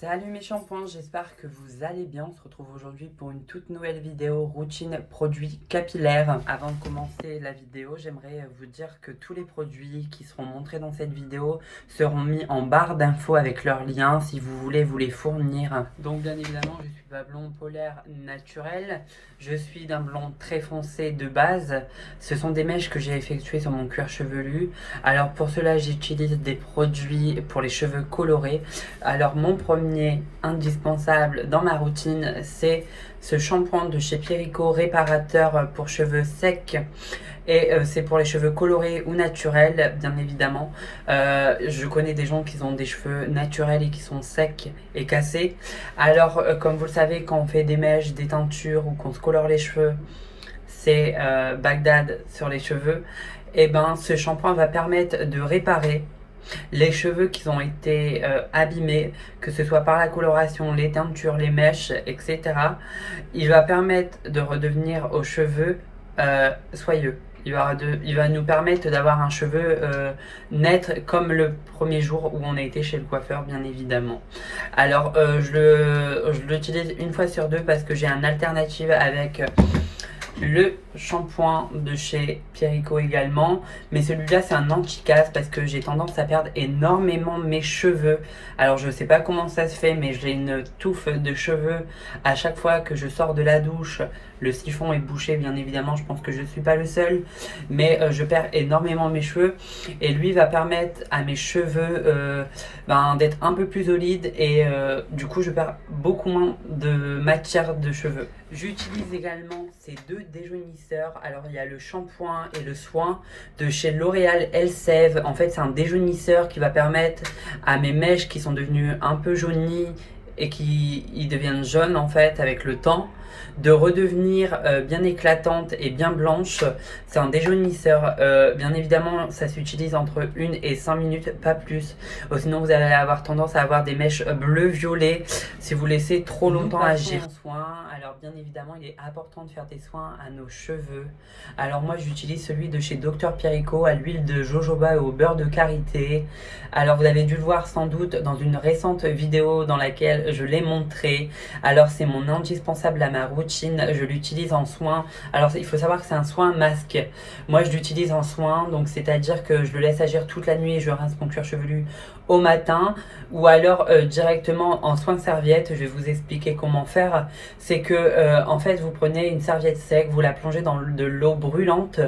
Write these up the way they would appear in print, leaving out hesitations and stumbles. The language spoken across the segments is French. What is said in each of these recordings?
Salut mes shampoings, j'espère que vous allez bien. On se retrouve aujourd'hui pour une toute nouvelle vidéo routine produits capillaires. Avant de commencer la vidéo, j'aimerais vous dire que tous les produits qui seront montrés dans cette vidéo seront mis en barre d'infos avec leurs liens si vous voulez vous les fournir. Donc bien évidemment, je suis pas blond polaire naturel. Je suis d'un blond très foncé de base. Ce sont des mèches que j'ai effectuées sur mon cuir chevelu. Alors pour cela, j'utilise des produits pour les cheveux colorés. Alors mon premier indispensable dans ma routine, c'est ce shampoing de chez Pierrico réparateur pour cheveux secs. Et c'est pour les cheveux colorés ou naturels, bien évidemment. Je connais des gens qui ont des cheveux naturels et qui sont secs et cassés. Alors, comme vous le savez, quand on fait des mèches, des teintures ou qu'on se colore les cheveux, c'est Bagdad sur les cheveux. Et ben, ce shampoing va permettre de réparer les cheveux qui ont été abîmés, que ce soit par la coloration, les teintures, les mèches, etc. Il va permettre de redevenir aux cheveux soyeux. Il va nous permettre d'avoir un cheveu net comme le premier jour où on a été chez le coiffeur, bien évidemment. Alors, je l'utilise une fois sur deux parce que j'ai un alternative avec le shampoing de chez Pierrico également, mais celui-là c'est un anti-casse parce que j'ai tendance à perdre énormément mes cheveux. Alors je sais pas comment ça se fait, mais j'ai une touffe de cheveux à chaque fois que je sors de la douche. Le siphon est bouché, bien évidemment, je pense que je suis pas le seul, mais je perds énormément mes cheveux et lui va permettre à mes cheveux d'être un peu plus solides et du coup je perds beaucoup moins de matière de cheveux. J'utilise également ces deux déjaunisseurs. Alors il y a le shampoing et le soin de chez L'Oréal Elseve. En fait c'est un déjaunisseur qui va permettre à mes mèches qui sont devenues un peu jaunies et qui deviennent jaunes en fait avec le temps, de redevenir bien éclatante et bien blanche. C'est un déjaunisseur. Bien évidemment, ça s'utilise entre 1 et 5 minutes, pas plus. Sinon, vous allez avoir tendance à avoir des mèches bleu-violet si vous laissez trop longtemps agir. Alors, bien évidemment, il est important de faire des soins à nos cheveux. Alors, moi, j'utilise celui de chez Dr Pierrico à l'huile de jojoba et au beurre de karité. Alors, vous avez dû le voir sans doute dans une récente vidéo dans laquelle je l'ai montré. Alors, c'est mon indispensable à ma routine, je l'utilise en soin. Alors il faut savoir que c'est un soin masque. Moi je l'utilise en soin, donc c'est à dire que je le laisse agir toute la nuit et je rince mon cuir chevelu au matin, ou alors directement en soin serviette. Je vais vous expliquer comment faire. C'est que en fait vous prenez une serviette sec, vous la plongez dans de l'eau brûlante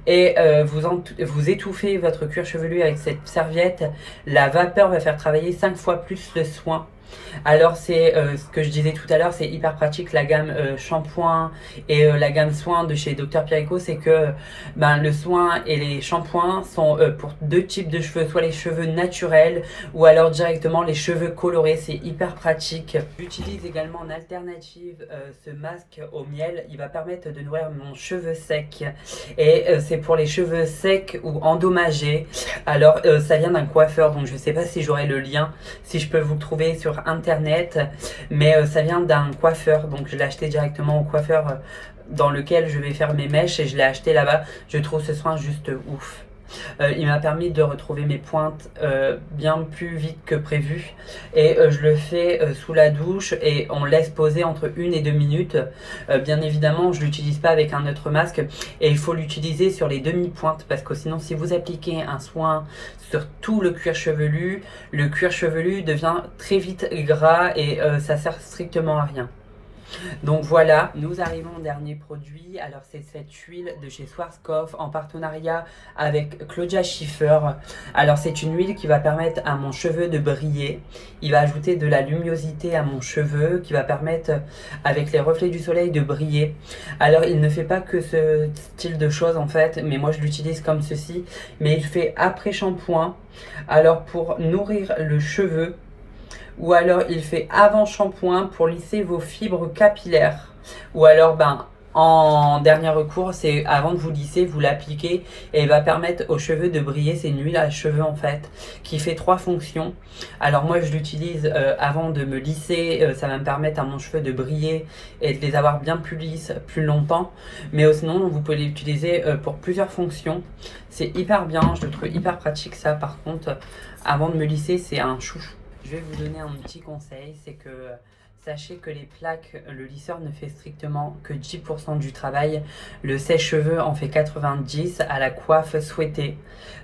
et vous étouffez votre cuir chevelu avec cette serviette. La vapeur va faire travailler 5 fois plus le soin. Alors c'est ce que je disais tout à l'heure, c'est hyper pratique la gamme shampoing et la gamme soin de chez Dr Pierrico, c'est que le soin et les shampoings sont pour deux types de cheveux, soit les cheveux naturels ou alors directement les cheveux colorés, c'est hyper pratique. J'utilise également en alternative ce masque au miel, il va permettre de nourrir mon cheveu sec et c'est pour les cheveux secs ou endommagés. Alors ça vient d'un coiffeur, donc je sais pas si j'aurai le lien, si je peux vous le trouver sur internet, mais ça vient d'un coiffeur, donc je l'ai acheté directement au coiffeur dans lequel je vais faire mes mèches et je l'ai acheté là-bas. Je trouve ce soin juste ouf. Il m'a permis de retrouver mes pointes bien plus vite que prévu et je le fais sous la douche et on laisse poser entre 1 et 2 minutes. Bien évidemment je l'utilise pas avec un autre masque et il faut l'utiliser sur les demi-pointes parce que sinon si vous appliquez un soin sur tout le cuir chevelu devient très vite gras et ça sert strictement à rien. Donc voilà, nous arrivons au dernier produit. Alors c'est cette huile de chez Schwarzkopf en partenariat avec Claudia Schiffer. Alors c'est une huile qui va permettre à mon cheveu de briller. Il va ajouter de la luminosité à mon cheveu qui va permettre avec les reflets du soleil de briller. Alors il ne fait pas que ce style de choses en fait, mais moi je l'utilise comme ceci. Mais il fait après shampoing. Alors pour nourrir le cheveu, ou alors il fait avant shampoing pour lisser vos fibres capillaires, ou alors en dernier recours c'est avant de vous lisser, vous l'appliquez et il va permettre aux cheveux de briller. C'est une huile à cheveux en fait qui fait 3 fonctions. Alors moi je l'utilise avant de me lisser, ça va me permettre à mon cheveu de briller et de les avoir bien plus lisses plus longtemps, mais sinon vous pouvez l'utiliser pour plusieurs fonctions. C'est hyper bien, je le trouve hyper pratique ça. Par contre avant de me lisser c'est un chouchou. Je vais vous donner un petit conseil, c'est que sachez que les plaques, le lisseur ne fait strictement que 10% du travail. Le sèche-cheveux en fait 90 à la coiffe souhaitée.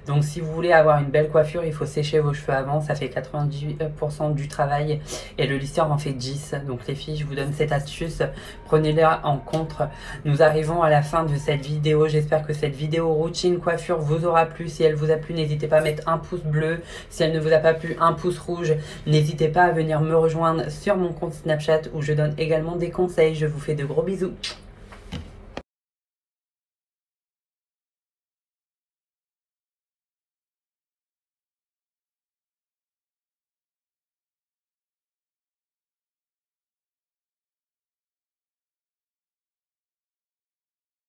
Donc si vous voulez avoir une belle coiffure, il faut sécher vos cheveux avant, ça fait 90% du travail et le lisseur en fait 10. Donc les filles, je vous donne cette astuce, prenez-la en compte. Nous arrivons à la fin de cette vidéo, j'espère que cette vidéo routine coiffure vous aura plu. Si elle vous a plu, n'hésitez pas à mettre un pouce bleu. Si elle ne vous a pas plu, un pouce rouge. N'hésitez pas à venir me rejoindre sur mon compte Snapchat où je donne également des conseils. Je vous fais de gros bisous.